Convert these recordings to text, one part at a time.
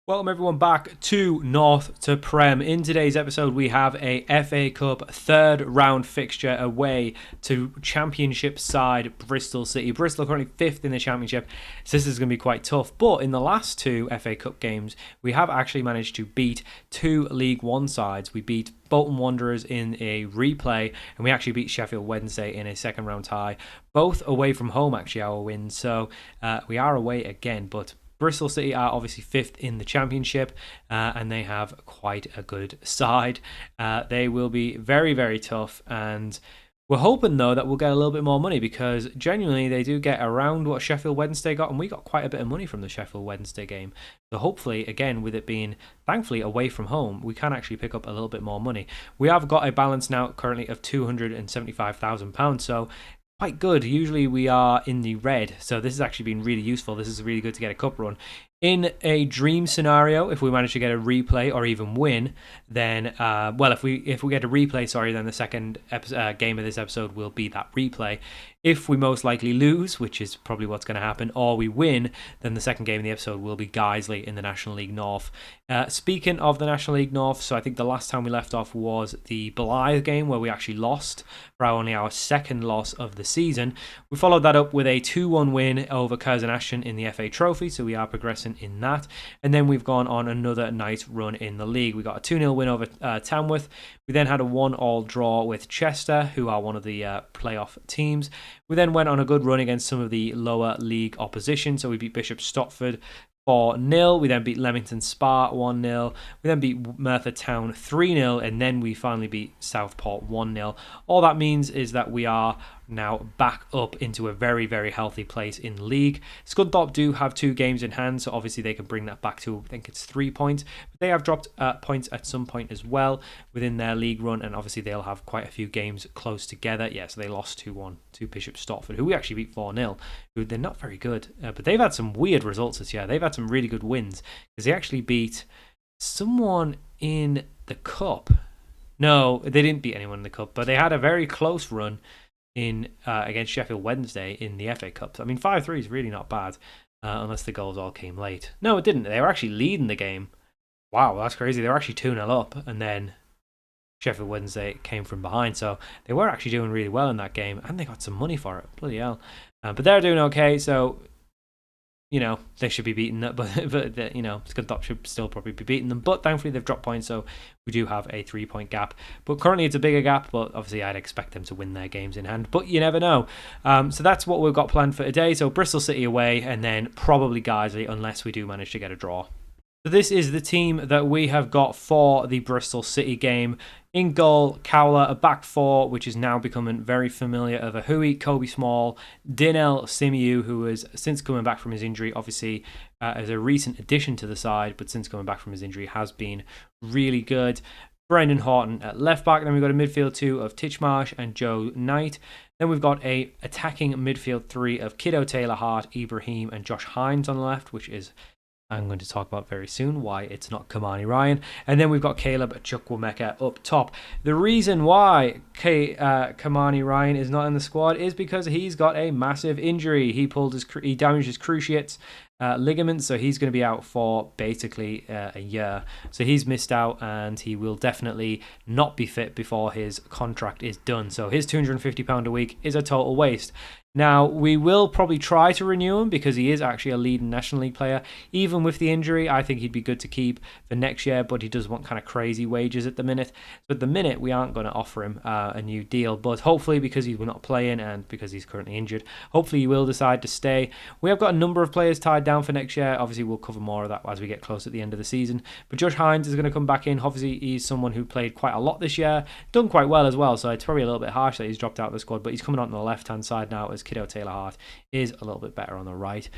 Welcome everyone back to North to Prem. In today's episode we have a FA Cup third round fixture away to Championship side Bristol City. Bristol are currently 5th in the Championship, so this is going to be quite tough. But in the last two FA Cup games we have actually managed to beat two League One sides. We beat Bolton Wanderers in a replay and we actually beat Sheffield Wednesday in a second round tie. Both away from home actually our wins, so we are away again, but Bristol City are obviously 5th in the Championship and they have quite a good side. They will be very, very tough, and we're hoping though that we'll get a little bit more money because genuinely they do get around what Sheffield Wednesday got, and we got quite a bit of money from the Sheffield Wednesday game. So hopefully, again, with it being thankfully away from home, we can actually pick up a little bit more money. We have got a balance now currently of £275,000, so quite good. Usually we are in the red, so this has actually been really useful. This is really good to get a cup run. In a dream scenario, if we manage to get a replay or even win, then if we get a replay, then the second game of this episode will be that replay. If we most likely lose, which is probably what's going to happen, or we win, then the second game of the episode will be Guiseley in the National League North. Speaking of the National League North, so I think the last time we left off was the Blythe game where we actually lost for only our second loss of the season. We followed that up with a 2-1 win over Curzon Ashton in the FA Trophy, so we are progressing in that. And then we've gone on another nice run in the league. We got a 2-0 win over Tamworth. We then had a 1-1 draw with Chester, who are one of the playoff teams. We then went on a good run against some of the lower league opposition. So we beat Bishop Stotford 4-0. We then beat Leamington Spa 1-0. We then beat Merthyr Town 3-0. And then we finally beat Southport 1-0. All that means is that we are now back up into a very, very healthy place in league. Scunthorpe do have 2 games in hand, so obviously they can bring that back to, I think it's 3 points. But they have dropped points at some point as well within their league run, and obviously they'll have quite a few games close together. Yeah, so they lost 2-1 to Bishop Stotford, who we actually beat 4-0. Who they're not very good, but they've had some weird results this year. They've had some really good wins because they actually beat someone in the cup. No, they didn't beat anyone in the cup, but they had a very close run in against Sheffield Wednesday in the FA Cup. I mean, 5-3 is really not bad, unless the goals all came late. No, it didn't. They were actually leading the game. Wow, that's crazy. They were actually 2-0 up, and then Sheffield Wednesday came from behind. So they were actually doing really well in that game, and they got some money for it. Bloody hell. But they're doing okay, so they should be beating that, but Scunthorpe should still probably be beating them. But thankfully they've dropped points, so we do have a 3-point gap. But currently it's a bigger gap, but obviously I'd expect them to win their games in hand. But you never know. So that's what we've got planned for today. So Bristol City away, and then probably Guiseley, unless we do manage to get a draw. So this is the team that we have got for the Bristol City game. In goal, Cowler, a back four, which is now becoming very familiar of a Hui, Kobe Small, Dinell Simiu, who has since coming back from his injury, obviously as a recent addition to the side, but since coming back from his injury has been really good. Brendan Horton at left back. Then we've got a midfield 2 of Titchmarsh and Joe Knight. Then we've got a attacking midfield 3 of Kiddo Taylor-Hart, Ibrahim and Josh Hines on the left, which is I'm going to talk about very soon why it's not Kamani Ryan. And then we've got Caleb Chukwuemeka up top. The reason why Kamani Ryan is not in the squad is because he's got a massive injury. He damaged his cruciates ligaments, so he's going to be out for basically a year. So he's missed out, and he will definitely not be fit before his contract is done. So his £250 a week is a total waste. Now, we will probably try to renew him because he is actually a leading National League player. Even with the injury, I think he'd be good to keep for next year, but he does want kind of crazy wages at the minute. So at the minute, we aren't going to offer him a new deal, but hopefully because he's not playing and because he's currently injured, hopefully he will decide to stay. We have got a number of players tied down for next year. Obviously, we'll cover more of that as we get close at the end of the season. But Josh Hines is going to come back in. Obviously, he's someone who played quite a lot this year, done quite well as well, so it's probably a little bit harsh that he's dropped out of the squad, but he's coming on the left-hand side now as Kiddo Taylor-Hart is a little bit better on the right.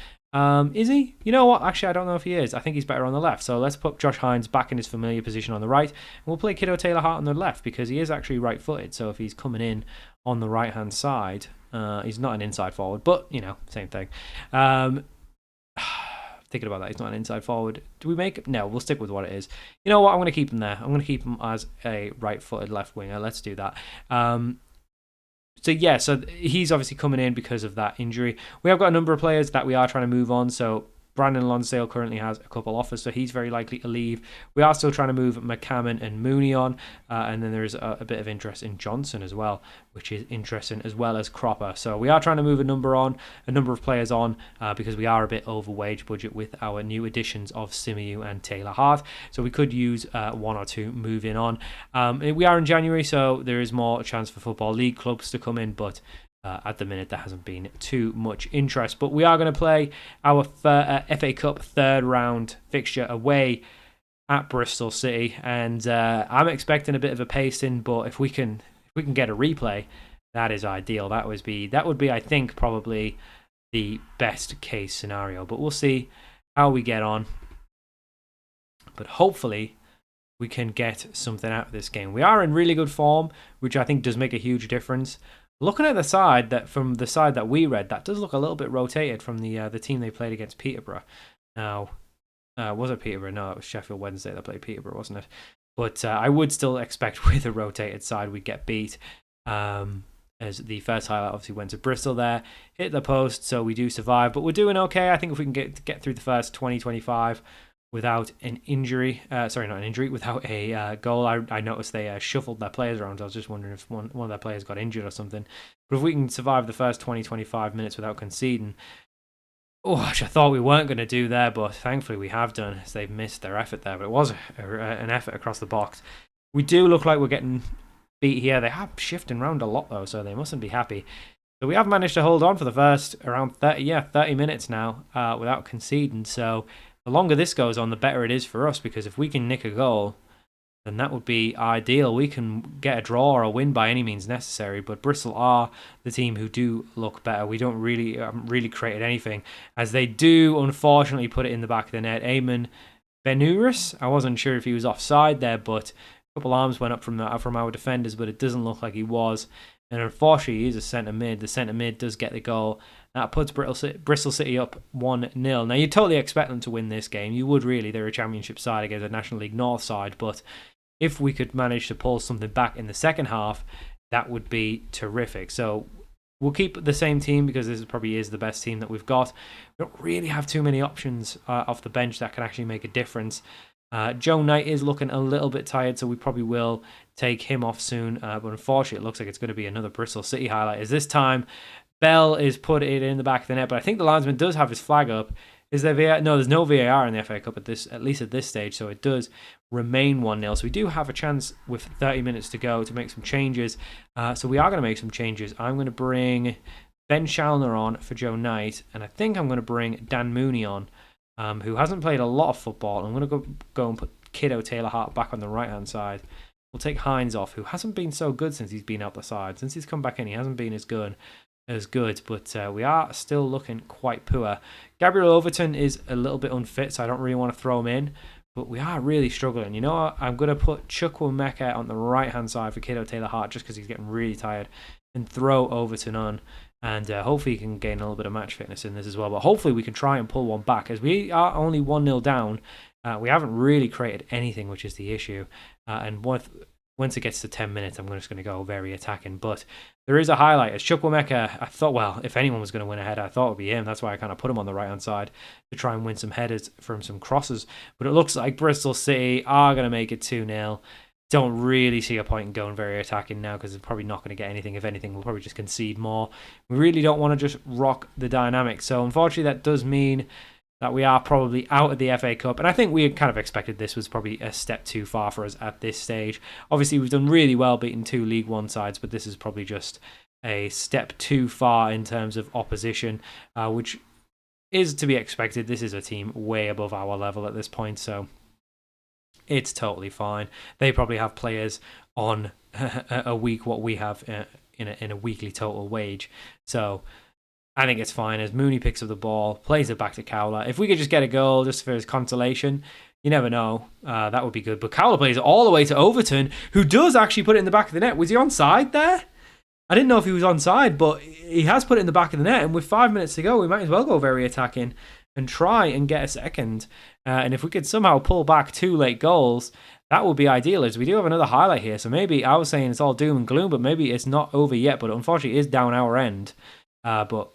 Is he? You know what? Actually, I don't know if he is. I think he's better on the left. So let's put Josh Hines back in his familiar position on the right. And we'll play Kiddo Taylor-Hart on the left because he is actually right-footed. So if he's coming in on the right-hand side, he's not an inside forward, but, same thing. Thinking about that, he's not an inside forward. Do we make it? No, we'll stick with what it is. You know what? I'm going to keep him there. I'm going to keep him as a right-footed left winger. Let's do that. So he's obviously coming in because of that injury. We have got a number of players that we are trying to move on. So Brandon Lonsdale currently has a couple offers, so he's very likely to leave. We are still trying to move McCammon and Mooney on, and then there's a bit of interest in Johnson as well, which is interesting, as well as Cropper. So we are trying to move a number of players on, because we are a bit over wage budget with our new additions of Simiyu and Taylor Hart. So we could use one or two moving on. We are in January, so there is more chance for Football League clubs to come in, but at the minute there hasn't been too much interest. But we are going to play our FA Cup third round fixture away at Bristol City, and I'm expecting a bit of a pacing, but if we can get a replay, that is ideal. That would be I think probably the best case scenario, but we'll see how we get on. But hopefully we can get something out of this game. We are in really good form, which I think does make a huge difference. Looking at the side that we read, that does look a little bit rotated from the team they played against Peterborough. Now, was it Peterborough? No, it was Sheffield Wednesday that played Peterborough, wasn't it? But I would still expect with a rotated side we'd get beat. As the first highlight obviously went to Bristol there, hit the post, so we do survive. But we're doing okay. I think if we can get through the first 20-25 without an injury, without a goal. I noticed they shuffled their players around. I was just wondering if one of their players got injured or something. But if we can survive the first 20-25 minutes without conceding, which I thought we weren't going to do there, but thankfully we have done, as they've missed their effort there. But it was an effort across the box. We do look like we're getting beat here. They have shifting around a lot though, so they mustn't be happy. So we have managed to hold on for the first around 30 minutes now without conceding. So the longer this goes on, the better it is for us, because if we can nick a goal, then that would be ideal. We can get a draw or a win by any means necessary, but Bristol are the team who do look better. We don't really created anything, as they do unfortunately put it in the back of the net. Eamon Benuris, I wasn't sure if he was offside there, but a couple arms went up from our defenders, but it doesn't look like he was. And unfortunately, he's a centre mid. The centre mid does get the goal. That puts Bristol City up 1-0. Now, you totally expect them to win this game. You would really. They're a Championship side against a National League North side. But if we could manage to pull something back in the second half, that would be terrific. So we'll keep the same team, because this probably is the best team that we've got. We don't really have too many options off the bench that can actually make a difference. Joe Knight is looking a little bit tired, so we probably will take him off soon. But unfortunately, it looks like it's going to be another Bristol City highlight, as this time Bell is put it in the back of the net. But I think the linesman does have his flag up. Is there VAR? No, there's no VAR in the FA Cup at least at this stage, so it does remain 1-0. So we do have a chance with 30 minutes to go to make some changes. So we are going to make some changes. I'm going to bring Ben Shalner on for Joe Knight, and I think I'm going to bring Dan Mooney on, who hasn't played a lot of football. I'm going to go and put Kiddo Taylor Hart back on the right-hand side. We'll take Hines off, who hasn't been so good since he's been out the side. Since he's come back in, he hasn't been as good, but we are still looking quite poor. Gabriel Overton is a little bit unfit, so I don't really want to throw him in, but we are really struggling. You know what? I'm going to put Chukwuemeka on the right-hand side for Kiddo Taylor Hart, just because he's getting really tired, and throw Overton on. And hopefully he can gain a little bit of match fitness in this as well. But hopefully we can try and pull one back, as we are only 1-0 down. We haven't really created anything, which is the issue. And once it gets to 10 minutes, I'm just going to go very attacking. But there is a highlight. As Chukwuemeka, I thought, well, if anyone was going to win a header, I thought it would be him. That's why I kind of put him on the right-hand side to try and win some headers from some crosses. But it looks like Bristol City are going to make it 2-0. Don't really see a point in going very attacking now, because they're probably not going to get anything. If anything, we'll probably just concede more. We really don't want to just rock the dynamic. So unfortunately, that does mean that we are probably out of the FA Cup. And I think we had kind of expected this was probably a step too far for us at this stage. Obviously, we've done really well beating two League One sides, but this is probably just a step too far in terms of opposition, which is to be expected. This is a team way above our level at this point, so it's totally fine. They probably have players on a week what we have in a weekly total wage. So I think it's fine, as Mooney picks up the ball, plays it back to Cowler. If we could just get a goal just for his consolation, you never know. That would be good. But Cowler plays it all the way to Overton, who does actually put it in the back of the net. Was he onside there? I didn't know if he was onside, but he has put it in the back of the net. And with 5 minutes to go, we might as well go very attacking and try and get a second. And if we could somehow pull back 2 late goals, that would be ideal, as we do have another highlight here. So maybe I was saying it's all doom and gloom, but maybe it's not over yet. But unfortunately, it is down our end. But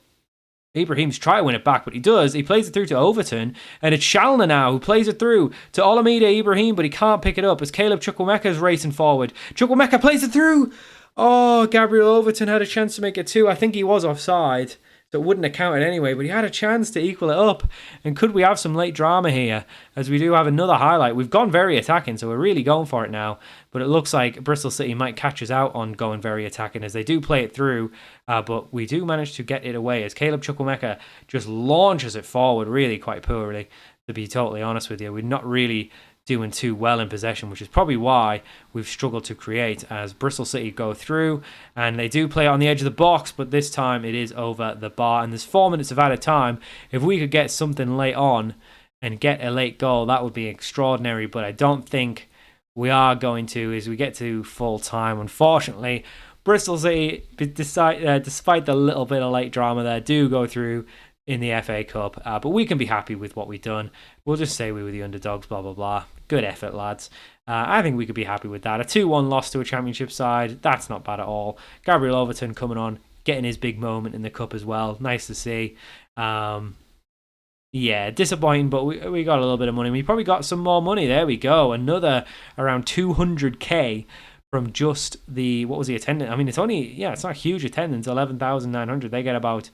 Ibrahim's trying to win it back, but he does. He plays it through to Overton, and it's Shalna now who plays it through to Olamide Ibrahim, but he can't pick it up as Caleb Chukwuemeka is racing forward. Chukwuemeka plays it through. Oh, Gabriel Overton had a chance to make it 2. I think he was offside, so it wouldn't have counted anyway, but he had a chance to equal it up. And could we have some late drama here, as we do have another highlight? We've gone very attacking, so we're really going for it now. But it looks like Bristol City might catch us out on going very attacking, as they do play it through. But we do manage to get it away, as Caleb Chukwuemeka just launches it forward really quite poorly, to be totally honest with you. We're not really doing too well in possession, which is probably why we've struggled to create, as Bristol City go through and they do play on the edge of the box, but this time it is over the bar and there's 4 minutes of added time. If we could get something late on and get a late goal, that would be extraordinary, but I don't think we are going to, as we get to full time. Unfortunately, Bristol City, despite the little bit of late drama there, do go through in the FA Cup, but we can be happy with what we've done. We'll just say we were the underdogs, blah, blah, blah. Good effort, lads. I think we could be happy with that. A 2-1 loss to a championship side, that's not bad at all. Gabriel Overton coming on, getting his big moment in the cup as well. Nice to see. Yeah, disappointing, but we got a little bit of money. We probably got some more money. There we go. Another around 200k from just the, what was the attendance? I mean, it's only, yeah, it's not a huge attendance, 11,900. They get about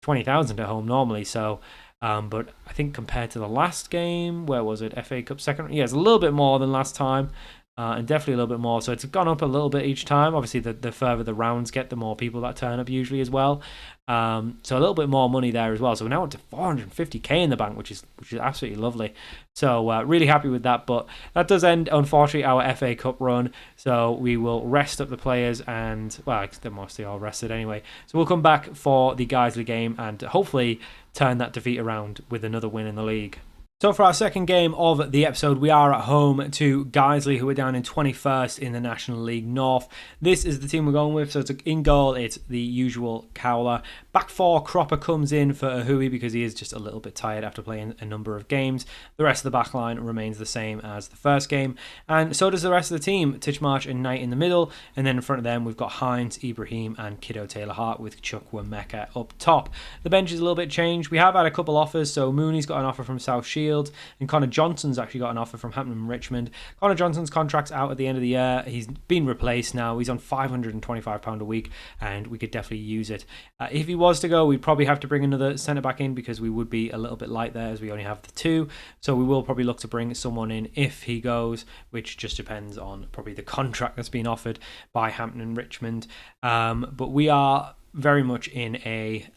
20,000 at home normally, so but I think compared to the last game, where was it, FA Cup second, yeah, it's a little bit more than last time, and definitely a little bit more, so it's gone up a little bit each time. Obviously the further the rounds get, the more people that turn up usually as well, so a little bit more money there as well. So we're now up to 450k in the bank, which is absolutely lovely. So really happy with that. But that does end, unfortunately, our FA Cup run. So we will rest up the players, and well, they're mostly all rested anyway. So we'll come back for the Guiseley game and hopefully turn that defeat around with another win in the league. So for our second game of the episode, we are at home to Guiseley, who are down in 21st in the National League North. This is the team we're going with. So it's in goal, it's the usual Cowler. Back four, Cropper comes in for Ahui because he is just a little bit tired after playing a number of games. The rest of the back line remains the same as the first game. And so does the rest of the team. Titchmarsh and Knight in the middle. And then in front of them, we've got Hines, Ibrahim and Kiddo Taylor-Hart with Chukwuemeka up top. The bench is a little bit changed. We have had a couple offers. So Mooney's got an offer from South Shields, and Connor Johnson's actually got an offer from Hampton and Richmond. Connor Johnson's contract's out at the end of the year. He's been replaced now. He's on £525 a week, and we could definitely use it. If he was to go, we'd probably have to bring another centre-back in because we would be a little bit light there as we only have the 2. So we will probably look to bring someone in if he goes, which just depends on probably the contract that's been offered by Hampton and Richmond. But we are very much in a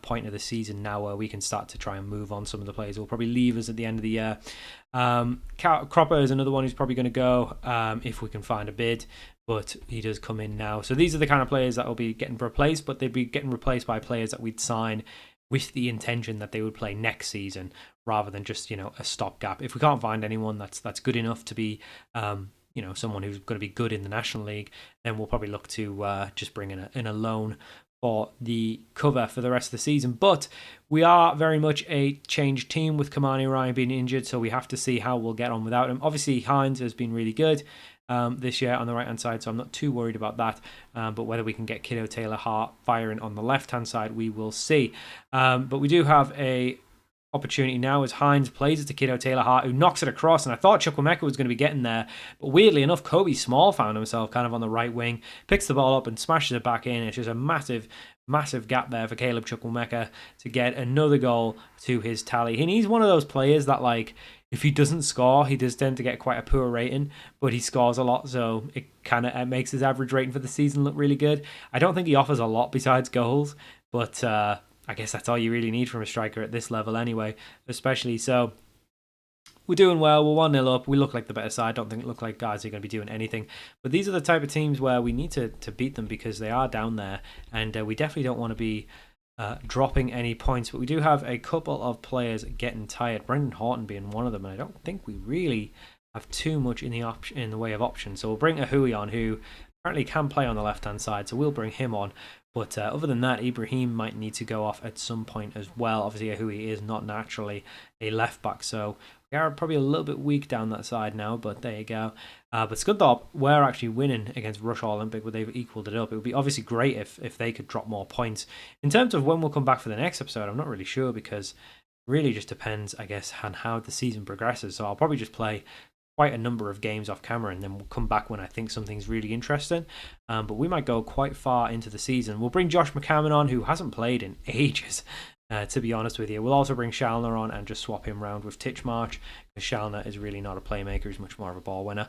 point of the season now where we can start to try and move on some of the players who will probably leave us at the end of the year. Cropper is another one who's probably going to go if we can find a bid, but he does come in now. So these are the kind of players that will be getting replaced, but they'd be getting replaced by players that we'd sign with the intention that they would play next season rather than just, a stopgap. If we can't find anyone that's good enough to be someone who's going to be good in the National League, then we'll probably look to just bring in a loan for the cover for the rest of the season. But we are very much a changed team with Kamani Ryan being injured, so we have to see how we'll get on without him. Obviously, Hines has been really good this year on the right-hand side, so I'm not too worried about that. But whether we can get Kiddo Taylor-Hart firing on the left-hand side, we will see. But we do have a opportunity now as Hines plays it to Kiddo Taylor-Hart, who knocks it across, and I thought Chukwuemeka was going to be getting there, but weirdly enough, Kobe Small found himself kind of on the right wing, picks the ball up and smashes it back in. It's just a massive gap there for Caleb Chukwuemeka to get another goal to his tally. And he's one of those players that, like, if he doesn't score, he does tend to get quite a poor rating, but he scores a lot, so it kind of makes his average rating for the season look really good. I don't think he offers a lot besides goals, but I guess that's all you really need from a striker at this level anyway, especially. So we're doing well. We're 1-0 up. We look like the better side. I don't think it look like guys are going to be doing anything. But these are the type of teams where we need to beat them because they are down there. And we definitely don't want to be dropping any points. But we do have a couple of players getting tired. Brendan Horton being one of them. And I don't think we really have too much in the way of options. So we'll bring Ahui on, who apparently can play on the left-hand side. So we'll bring him on. But other than that, Ibrahim might need to go off at some point as well. Obviously, Ahui is not naturally a left-back, so We are probably a little bit weak down that side now, but there you go. But Scunthorpe were actually winning against Rush Olympic, but they've equaled it up. It would be obviously great if they could drop more points. In terms of when we'll come back for the next episode, I'm not really sure because it really just depends, I guess, on how the season progresses. So I'll probably just play quite a number of games off camera and then we'll come back when I think something's really interesting. But we might go quite far into the season. We'll bring Josh McCammon on, who hasn't played in ages. To be honest with you, we'll also bring Shalner on and just swap him around with Titchmarsh, because Shalner is really not a playmaker; he's much more of a ball winner.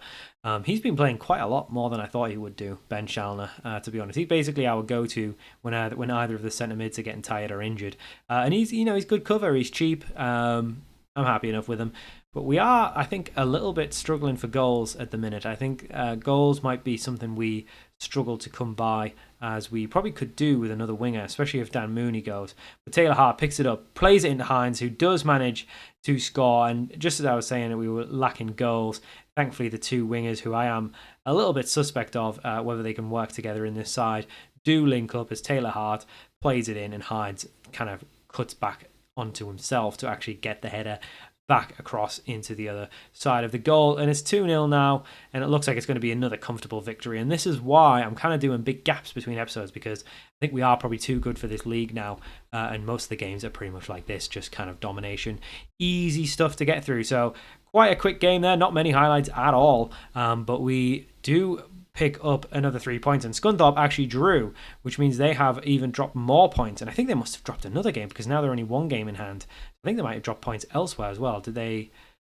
He's been playing quite a lot more than I thought he would do, Ben Shalner. To be honest, he's basically our go-to when either of the centre mids are getting tired or injured, and he's good cover. He's cheap. I'm happy enough with him. But we are, I think, a little bit struggling for goals at the minute. I think goals might be something we struggle to come by, as we probably could do with another winger, especially if Dan Mooney goes. But Taylor Hart picks it up, plays it into Hines, who does manage to score. And just as I was saying, we were lacking goals. Thankfully, the two wingers, who I am a little bit suspect of whether they can work together in this side, do link up as Taylor Hart plays it in and Hines kind of cuts back onto himself to actually get the header back across into the other side of the goal. And it's 2-0 now, and it looks like it's going to be another comfortable victory. And this is why I'm kind of doing big gaps between episodes, because I think we are probably too good for this league now, and most of the games are pretty much like this, just kind of domination, easy stuff to get through. So quite a quick game there, not many highlights at all, but we do pick up another 3 points, and Scunthorpe actually drew, which means they have even dropped more points. And I think they must have dropped another game, because now they're only one game in hand. I think they might have dropped points elsewhere as well. Did they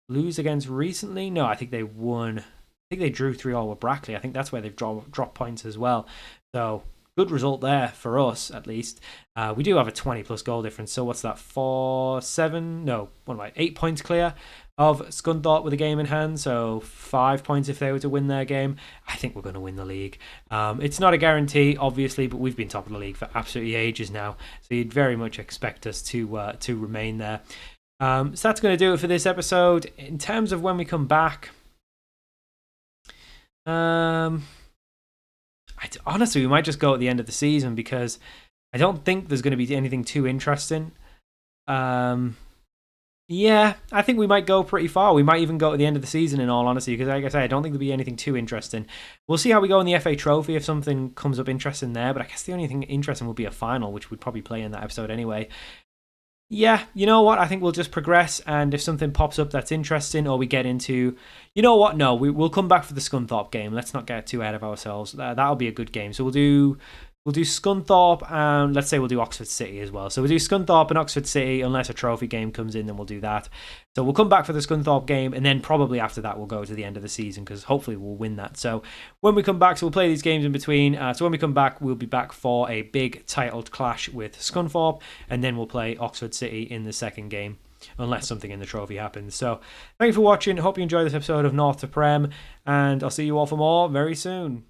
lose against recently? No, I think they won. I think they drew 3-3 with Brackley. I think that's where they've dropped points as well. So good result there for us, at least. We do have a 20+ goal difference. So what's that? 8 points clear of Scunthorpe with a game in hand. So 5 points if they were to win their game. I think we're going to win the league. It's not a guarantee, obviously, but we've been top of the league for absolutely ages now. So you'd very much expect us to remain there. So that's going to do it for this episode. In terms of when we come back, honestly, we might just go at the end of the season, because I don't think there's going to be anything too interesting. Yeah, I think we might go pretty far. We might even go at the end of the season, in all honesty, because like I say, I don't think there'll be anything too interesting. We'll see how we go in the FA Trophy if something comes up interesting there, but I guess the only thing interesting will be a final, which we'd probably play in that episode anyway. Yeah, you know what? I think we'll just progress, and if something pops up that's interesting, or we get into... You know what? No, we'll come back for the Scunthorpe game. Let's not get too ahead of ourselves. That'll be a good game. So we'll do Scunthorpe, and let's say we'll do Oxford City as well. So we'll do Scunthorpe and Oxford City, unless a trophy game comes in, then we'll do that. So we'll come back for the Scunthorpe game, and then probably after that we'll go to the end of the season, because hopefully we'll win that. So when we come back, so we'll play these games in between. So when we come back, we'll be back for a big titled clash with Scunthorpe, and then we'll play Oxford City in the second game, unless something in the trophy happens. So thank you for watching. Hope you enjoyed this episode of North to Prem, and I'll see you all for more very soon.